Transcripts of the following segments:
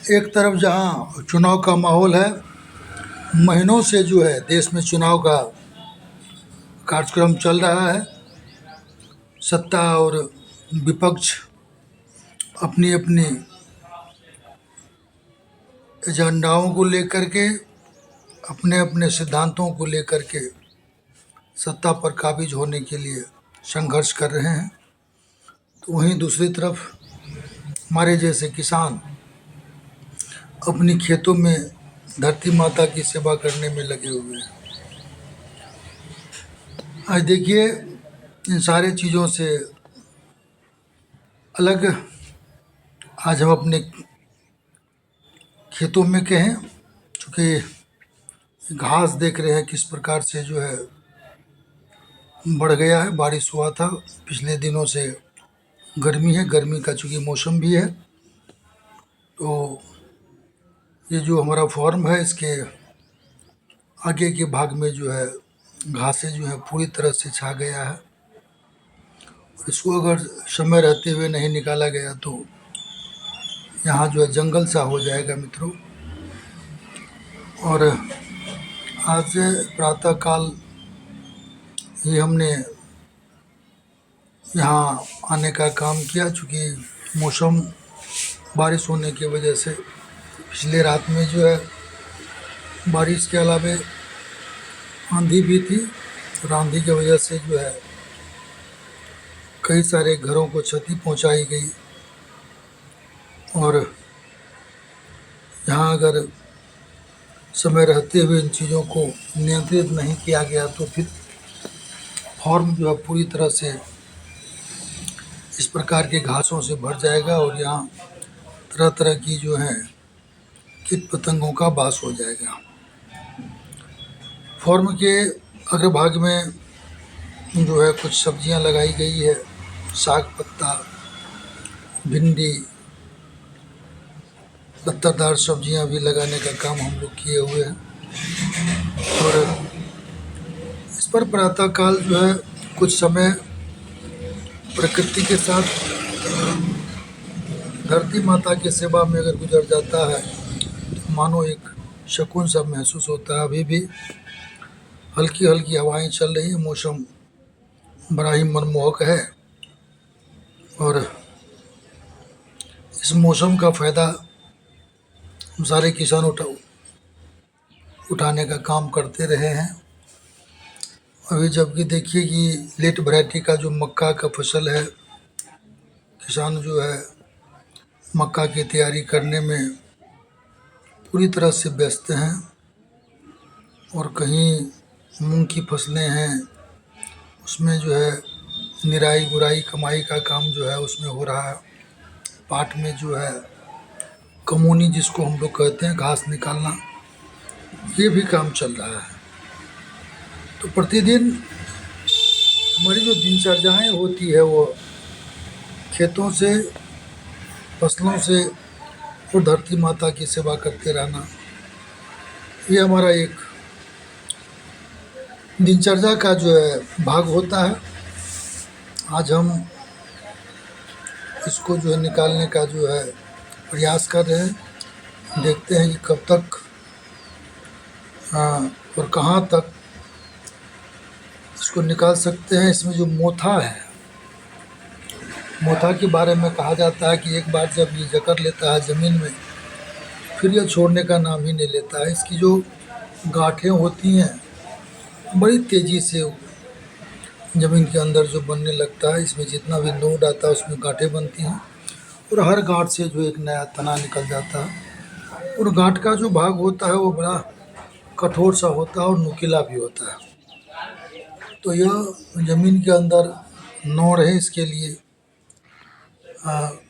एक तरफ जहां चुनाव का माहौल है, महीनों से जो है देश में चुनाव का कार्यक्रम चल रहा है। सत्ता और विपक्ष अपनी अपनी एजेंडाओं को लेकर के, अपने अपने सिद्धांतों को लेकर के सत्ता पर काबिज होने के लिए संघर्ष कर रहे हैं। तो वहीं दूसरी तरफ हमारे जैसे किसान अपनी खेतों में धरती माता की सेवा करने में लगे हुए हैं। आज देखिए, इन सारे चीज़ों से अलग आज हम अपने खेतों में कहें, चूँकि घास देख रहे हैं किस प्रकार से जो है बढ़ गया है। बारिश हुआ था, पिछले दिनों से गर्मी है, गर्मी का चूँकि मौसम भी है। तो ये जो हमारा फार्म है, इसके आगे के भाग में जो है घासें जो है पूरी तरह से छा गया है। इसको अगर समय रहते हुए नहीं निकाला गया तो यहाँ जो है जंगल सा हो जाएगा मित्रों। और आज प्रातःकाल ही हमने यहाँ आने का काम किया, चूँकि मौसम बारिश होने की वजह से पिछले रात में जो है बारिश के अलावे आंधी भी थी, और आंधी की वजह से जो है कई सारे घरों को क्षति पहुंचाई गई। और यहाँ अगर समय रहते हुए इन चीज़ों को नियंत्रित नहीं किया गया तो फिर फार्म जो है पूरी तरह से इस प्रकार के घासों से भर जाएगा, और यहाँ तरह तरह की जो है कीट पतंगों का वास हो जाएगा। फार्म के अग्रभाग में जो है कुछ सब्जियां लगाई गई है, साग पत्ता, भिंडी, पत्तादार सब्जियां भी लगाने का काम हम लोग किए हुए हैं। और इस पर प्रातःकाल जो है कुछ समय प्रकृति के साथ धरती माता की सेवा में अगर गुजर जाता है तो मानो एक सुकून सा महसूस होता है। अभी भी हल्की हल्की हवाएं चल रही हैं, मौसम बड़ा ही मनमोहक है। और इस मौसम का फ़ायदा हम सारे किसान उठाने का काम करते रहे हैं। अभी जबकि देखिए कि लेट वैरायटी का जो मक्का का फसल है, किसान जो है मक्का की तैयारी करने में पूरी तरह से व्यस्त हैं। और कहीं मूंग की फसलें हैं, उसमें जो है निराई गुराई कमाई का काम जो है उसमें हो रहा है। पाट में जो है कमोनी जिसको हम लोग कहते हैं, घास निकालना, ये भी काम चल रहा है। तो प्रतिदिन हमारी जो दिनचर्याएँ होती है वो खेतों से, फसलों से और धरती माता की सेवा करते रहना, ये हमारा एक दिनचर्या का जो है भाग होता है। आज हम इसको जो है निकालने का जो है प्रयास कर रहे हैं। देखते हैं कि कब तक और कहाँ तक इसको निकाल सकते हैं। इसमें जो मोथा है, मोथा के बारे में कहा जाता है कि एक बार जब ये जकड़ लेता है ज़मीन में, फिर यह छोड़ने का नाम ही नहीं लेता है। इसकी जो गांठें होती हैं बड़ी तेज़ी से ज़मीन के अंदर जो बनने लगता है, इसमें जितना भी नोड आता है उसमें गांठें बनती हैं, और हर गांठ से जो एक नया तना निकल जाता है। और गांठ का जो भाग होता है वो बड़ा कठोर सा होता है और नुकीला भी होता है। तो यह ज़मीन के अंदर नोड है, इसके लिए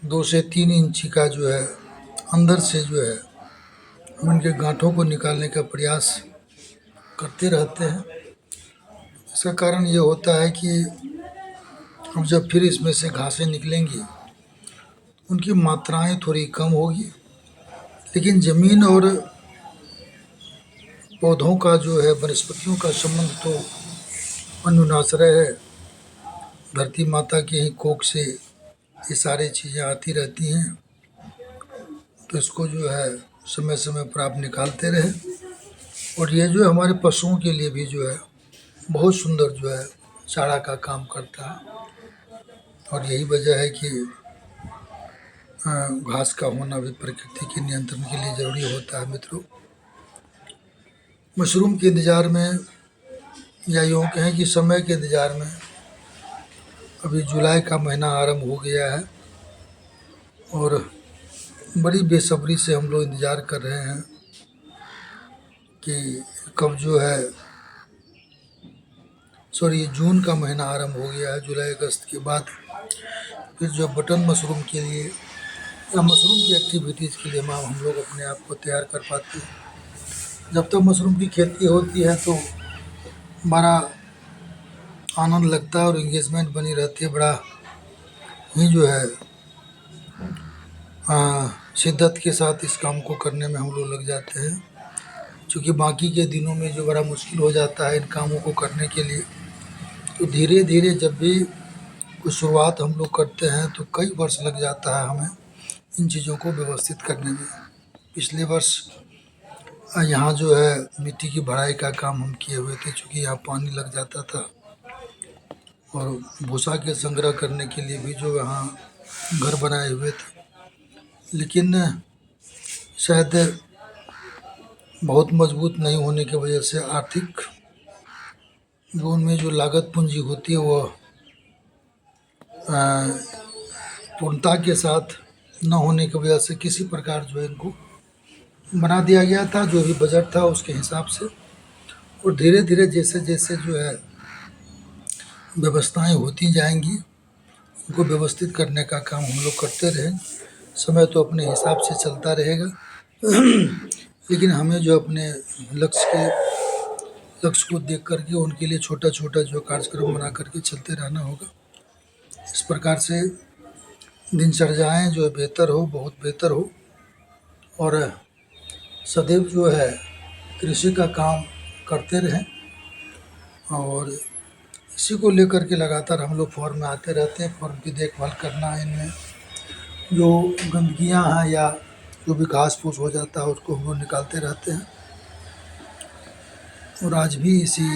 2 से 3 इंची का जो है अंदर से जो है हम इनके गांठों को निकालने का प्रयास करते रहते हैं। इसका कारण ये होता है कि अब जब फिर इसमें से घासें निकलेंगी, उनकी मात्राएं थोड़ी कम होगी, लेकिन ज़मीन और पौधों का जो है, वनस्पतियों का संबंध तो अन्योन्याश्रय है। धरती माता की ही कोख से ये सारी चीज़ें आती रहती हैं। तो इसको जो है समय समय पर आप निकालते रहें। और ये जो है हमारे पशुओं के लिए भी जो है बहुत सुंदर जो है चारा का काम करता है। और यही वजह है कि घास का होना भी प्रकृति के नियंत्रण के लिए ज़रूरी होता है मित्रों। मशरूम के इंतज़ार में, या यूँ कहें कि समय के इंतज़ार में, अभी जुलाई का महीना आरंभ हो गया है और बड़ी बेसब्री से हम लोग इंतज़ार कर रहे हैं कि कब जो है जून का महीना आरंभ हो गया है। जुलाई अगस्त के बाद फिर जो बटन मशरूम के लिए या मशरूम की एक्टिविटीज़ के लिए हम लोग अपने आप को तैयार कर पाते हैं। जब तक मशरूम की खेती होती है तो बड़ा आनंद लगता है और इंगेजमेंट बनी रहती है। बड़ा ही जो है शिद्दत के साथ इस काम को करने में हम लोग लग जाते हैं, क्योंकि बाकी के दिनों में जो बड़ा मुश्किल हो जाता है इन कामों को करने के लिए। तो धीरे धीरे जब भी कुछ शुरुआत हम लोग करते हैं तो कई वर्ष लग जाता है हमें इन चीज़ों को व्यवस्थित करने में। पिछले वर्ष यहाँ जो है मिट्टी की भराई का काम हम किए हुए थे, चूँकि यहाँ पानी लग जाता था। और भूसा के संग्रह करने के लिए भी जो यहाँ घर बनाए हुए थे, लेकिन शायद बहुत मजबूत नहीं होने की वजह से आर्थिक जो उनमें जो लागत पूंजी होती है वह पूर्णता के साथ न होने की वजह से किसी प्रकार जो है इनको बना दिया गया था, जो भी बजट था उसके हिसाब से। और धीरे धीरे जैसे जैसे जो है व्यवस्थाएं होती जाएंगी, इनको व्यवस्थित करने का काम हम लोग करते रहें। समय तो अपने हिसाब से चलता रहेगा लेकिन हमें जो अपने लक्ष्य को देख करके उनके लिए छोटा छोटा जो कार्यक्रम बना करके चलते रहना होगा। इस प्रकार से दिनचर्याएँ जो है बेहतर हो, बहुत बेहतर हो। और सदैव जो है कृषि का काम करते रहें और इसी को लेकर के लगातार हम लोग फॉर्म में आते रहते हैं। फॉर्म की देखभाल करना, इनमें जो गंदगियाँ हैं या जो भी घास फूस हो जाता है उसको हम लोग निकालते रहते हैं। और आज भी इसी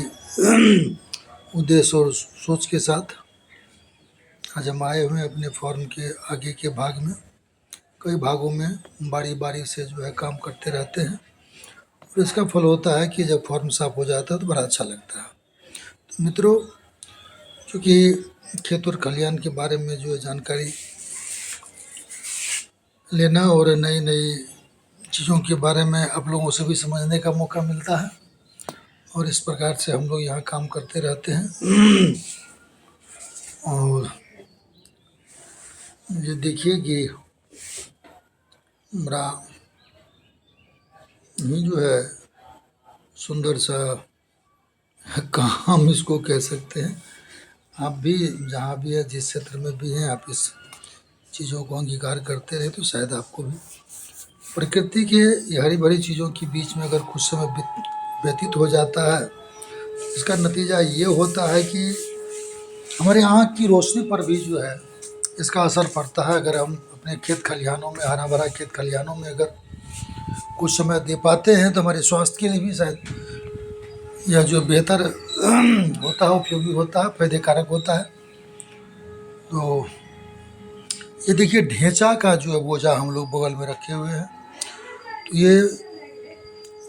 उद्देश्य और सोच के साथ आज हम आए हुए हैं अपने फॉर्म के आगे के भाग में। कई भागों में बारी बारी से जो है काम करते रहते हैं और इसका फल होता है कि जब फॉर्म साफ हो जाता है तो बड़ा अच्छा लगता है। तो मित्रों, चूँकि खेत और खलिहान के बारे में जो है जानकारी लेना और नई नई चीज़ों के बारे में आप लोगों से भी समझने का मौका मिलता है और इस प्रकार से हम लोग यहाँ काम करते रहते हैं। और ये देखिए कि बड़ा ही जो है सुंदर सा काम इसको कह सकते हैं। आप भी जहाँ भी है, जिस क्षेत्र में भी हैं, आप इस चीज़ों को अंगीकार करते रहे तो शायद आपको भी प्रकृति के ये हरी भरी चीज़ों के बीच में अगर कुछ समय व्यतीत हो जाता है, इसका नतीजा ये होता है कि हमारे आँख की रोशनी पर भी जो है इसका असर पड़ता है। अगर हम अपने खेत खलिहानों में, हरा भरा खेत खलिहानों में अगर कुछ समय दे पाते हैं तो हमारे स्वास्थ्य के लिए भी शायद यह जो बेहतर होता है, उपयोगी होता है, फायदे कारक होता है। तो ये देखिए ढेंचा का जो है बोझा हम लोग बगल में रखे हुए हैं। तो ये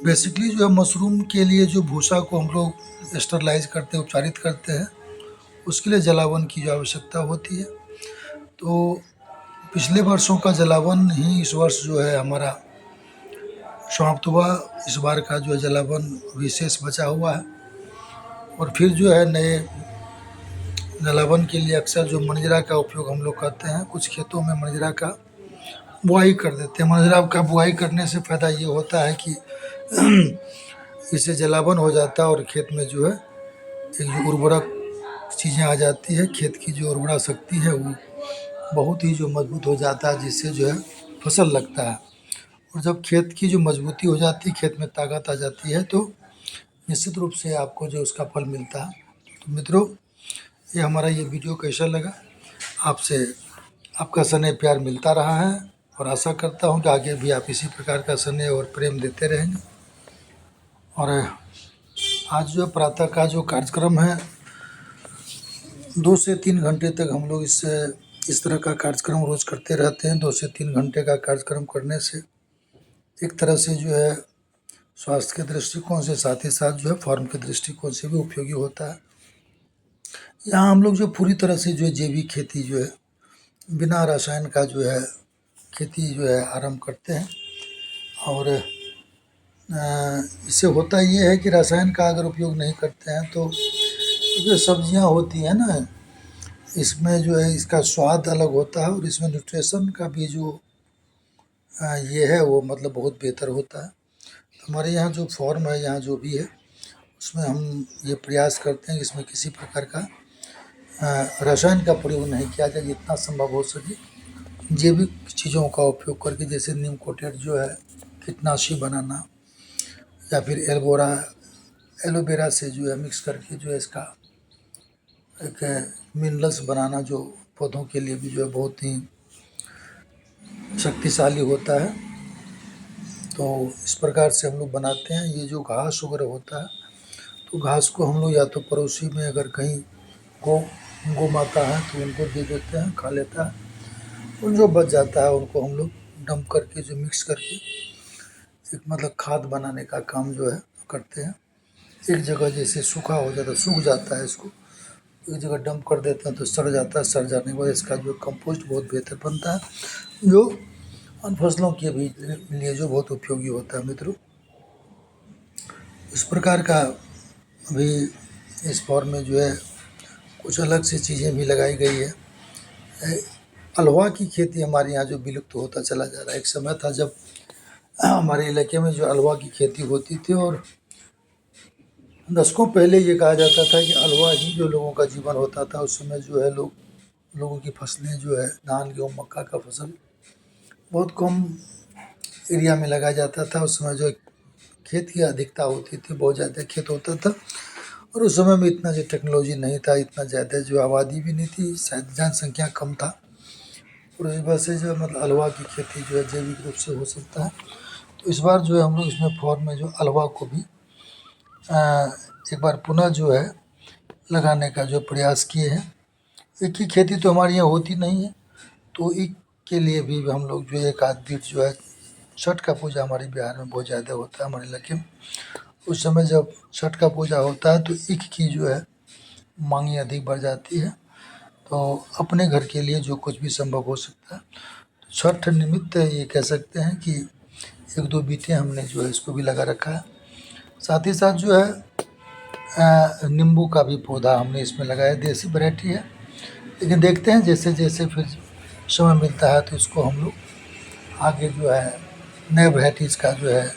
बेसिकली जो है मशरूम के लिए जो भूसा को हम लोग स्टरलाइज करते हैं, उपचारित करते हैं, उसके लिए जलावन की जो आवश्यकता होती है। तो पिछले वर्षों का जलावन ही इस वर्ष जो है हमारा समाप्त हुआ। इस बार का जो है जलावन विशेष बचा हुआ है। और फिर जो है नए जलावन के लिए अक्सर जो मंजरा का उपयोग हम लोग करते हैं, कुछ खेतों में मंजरा का बुआई कर देते हैं। मंजरा का बुआई करने से फ़ायदा ये होता है कि इससे जलावन हो जाता है और खेत में जो है एक जो उर्वरक चीज़ें आ जाती है, खेत की जो उर्वरा शक्ति है वो बहुत ही जो मजबूत हो जाता है, जिससे जो है फसल लगता है। और जब खेत की जो मजबूती हो जाती है, खेत में ताकत आ जाती है, तो निश्चित रूप से आपको जो उसका फल मिलता है। तो मित्रों, ये हमारा ये वीडियो कैसा लगा, आपसे आपका स्नेह प्यार मिलता रहा है और आशा करता हूँ कि आगे भी आप इसी प्रकार का स्नेह और प्रेम देते रहेंगे। और आज जो प्रातः का जो कार्यक्रम है 2 से 3 घंटे तक हम लोग इस तरह का कार्यक्रम रोज़ करते रहते हैं। 2 से 3 घंटे का कार्यक्रम करने से एक तरह से जो है स्वास्थ्य के दृष्टिकोण से, साथ ही साथ जो है फॉर्म के दृष्टिकोण से भी उपयोगी होता है। यहाँ हम लोग जो पूरी तरह से जो है जैविक खेती जो है बिना रसायन का जो है खेती जो है आरंभ करते हैं। और इससे होता ये है कि रसायन का अगर उपयोग नहीं करते हैं तो जो सब्जियां होती हैं ना, इसमें जो है इसका स्वाद अलग होता है और इसमें न्यूट्रिशन का भी जो ये है वो मतलब बहुत बेहतर होता है। हमारे यहाँ जो फॉर्म है, यहाँ जो भी है, उसमें हम ये प्रयास करते हैं कि इसमें किसी प्रकार का रसायन का प्रयोग नहीं किया जाए। जितना संभव हो सके जैविक चीज़ों का उपयोग करके, जैसे नीम कोटेड जो है कीटनाशी बनाना, या फिर एलोवेरा से जो है मिक्स करके जो है इसका एक मिनरल्स बनाना, जो पौधों के लिए भी जो है बहुत ही शक्तिशाली होता है। तो इस प्रकार से हम लोग बनाते हैं। ये जो घास वगैरह होता है, तो घास को हम लोग या तो पड़ोसी में अगर कहीं गौ माता है तो उनको दे देते हैं, खा लेता है। उन जो बच जाता है उनको हम लोग डंप करके जो मिक्स करके एक मतलब खाद बनाने का काम जो है करते हैं। एक जगह जैसे सूखा हो जाता है, सूख जाता है, इसको एक जगह डंप कर देते हैं तो सड़ जाता है। सड़ जाने के बाद इसका जो कंपोस्ट बहुत बेहतर बनता है, जो अन्य फसलों के भी लिए जो बहुत उपयोगी होता है मित्रों। इस प्रकार का भी इस फॉर्म में जो है कुछ अलग सी चीज़ें भी लगाई गई है। अल्हुआ की खेती हमारे यहाँ जो विलुप्त होता चला जा रहा है। एक समय था जब हमारे इलाके में जो अल्हुआ की खेती होती थी, और दशकों पहले ये कहा जाता था कि अल्हुआ ही जो लोगों का जीवन होता था। उस समय जो है लोगों की फसलें जो है धान, गेहूँ, मक्का का फसल बहुत कम एरिया में लगाया जाता था। उस समय जो खेत की अधिकता होती थी, बहुत ज़्यादा खेत होता था, और उस समय में इतना जो टेक्नोलॉजी नहीं था, इतना ज़्यादा जो आबादी भी नहीं थी, शायद जनसंख्या कम था। और इस वजह से जो मतलब अल्हुआ की खेती जो है जैविक रूप से हो सकता है। तो इस बार जो है हम लोग इसमें फॉर्म में जो अल्हुआ को भी एक बार पुनः जो है लगाने का जो प्रयास किए हैं। एक ही खेती तो हमारे यहाँ होती नहीं है, तो एक के लिए भी हम लोग जो एक आध बीट जो है, छठ का पूजा हमारे बिहार में बहुत ज़्यादा होता है हमारे इलाके में। उस समय जब छठ का पूजा होता है तो ईख की जो है मांग अधिक बढ़ जाती है। तो अपने घर के लिए जो कुछ भी संभव हो सकता है, तो छठ निमित्त ये कह सकते हैं कि 1-2 बीटें हमने जो है इसको भी लगा रखा है। साथ ही साथ जो है नींबू का भी पौधा हमने इसमें लगाया। देसी वैरायटी है, लेकिन देखते हैं जैसे जैसे फिर समय मिलता है तो इसको हम लोग आगे जो है नए वैराइटीज़ का जो है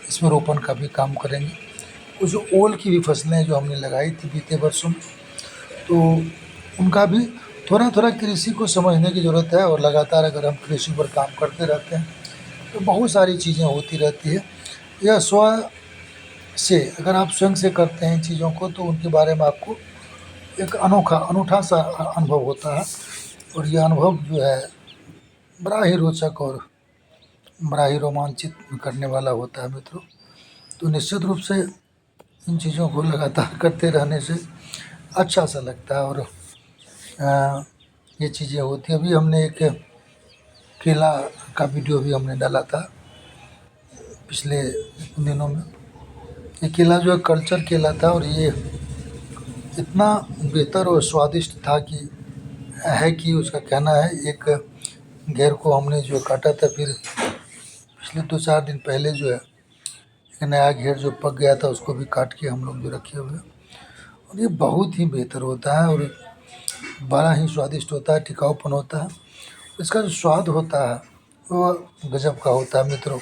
इसमें रोपण का भी काम करेंगे। कुछ ओल की भी फसलें जो हमने लगाई थी बीते वर्षों में, तो उनका भी थोड़ा थोड़ा कृषि को समझने की ज़रूरत है। और लगातार अगर हम कृषि पर काम करते रहते हैं तो बहुत सारी चीज़ें होती रहती है। यह से अगर आप स्वयं से करते हैं इन चीज़ों को, तो उनके बारे में आपको एक अनूठा सा अनुभव होता है। और यह अनुभव जो है बड़ा ही रोचक और बड़ा ही रोमांचित करने वाला होता है मित्रों। तो निश्चित रूप से इन चीज़ों को लगातार करते रहने से अच्छा सा लगता है। और ये चीज़ें होती हैं। अभी हमने एक केला का वीडियो भी हमने डाला था पिछले दिनों में। ये केला जो है कल्चर केला था, और ये इतना बेहतर और स्वादिष्ट था कि उसका कहना है, एक घेर को हमने जो काटा था, फिर पिछले 2-4 दिन पहले जो है एक नया घेर जो पक गया था उसको भी काट के हम लोग जो रखे हुए हैं। और ये बहुत ही बेहतर होता है और बड़ा ही स्वादिष्ट होता है, टिकाऊपन होता है। इसका जो स्वाद होता है वो गजब का होता है मित्रों।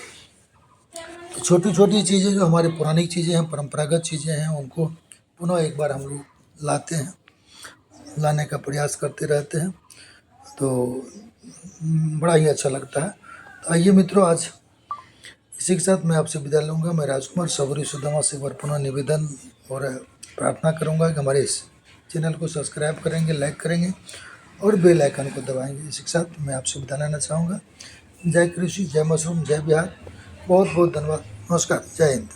तो छोटी छोटी चीज़ें जो हमारी पुरानी चीज़ें हैं, परंपरागत चीज़ें हैं, उनको पुनः एक बार हम लोग लाने का प्रयास करते रहते हैं, तो बड़ा ही अच्छा लगता है। तो आइए मित्रों, आज इसी के साथ मैं आपसे विदा लूँगा। मैं राजकुमार सबरी सुदामा से एक बार पुनः निवेदन और प्रार्थना करूँगा कि हमारे इस चैनल को सब्सक्राइब करेंगे, लाइक करेंगे और बेल आइकन को दबाएंगे। इसी के साथ मैं आपसे विदा लेना चाहूँगा। जय कृषि, जय मशरूम, जय बिहार। बहुत बहुत धन्यवाद। नमस्कार, जय हिंद।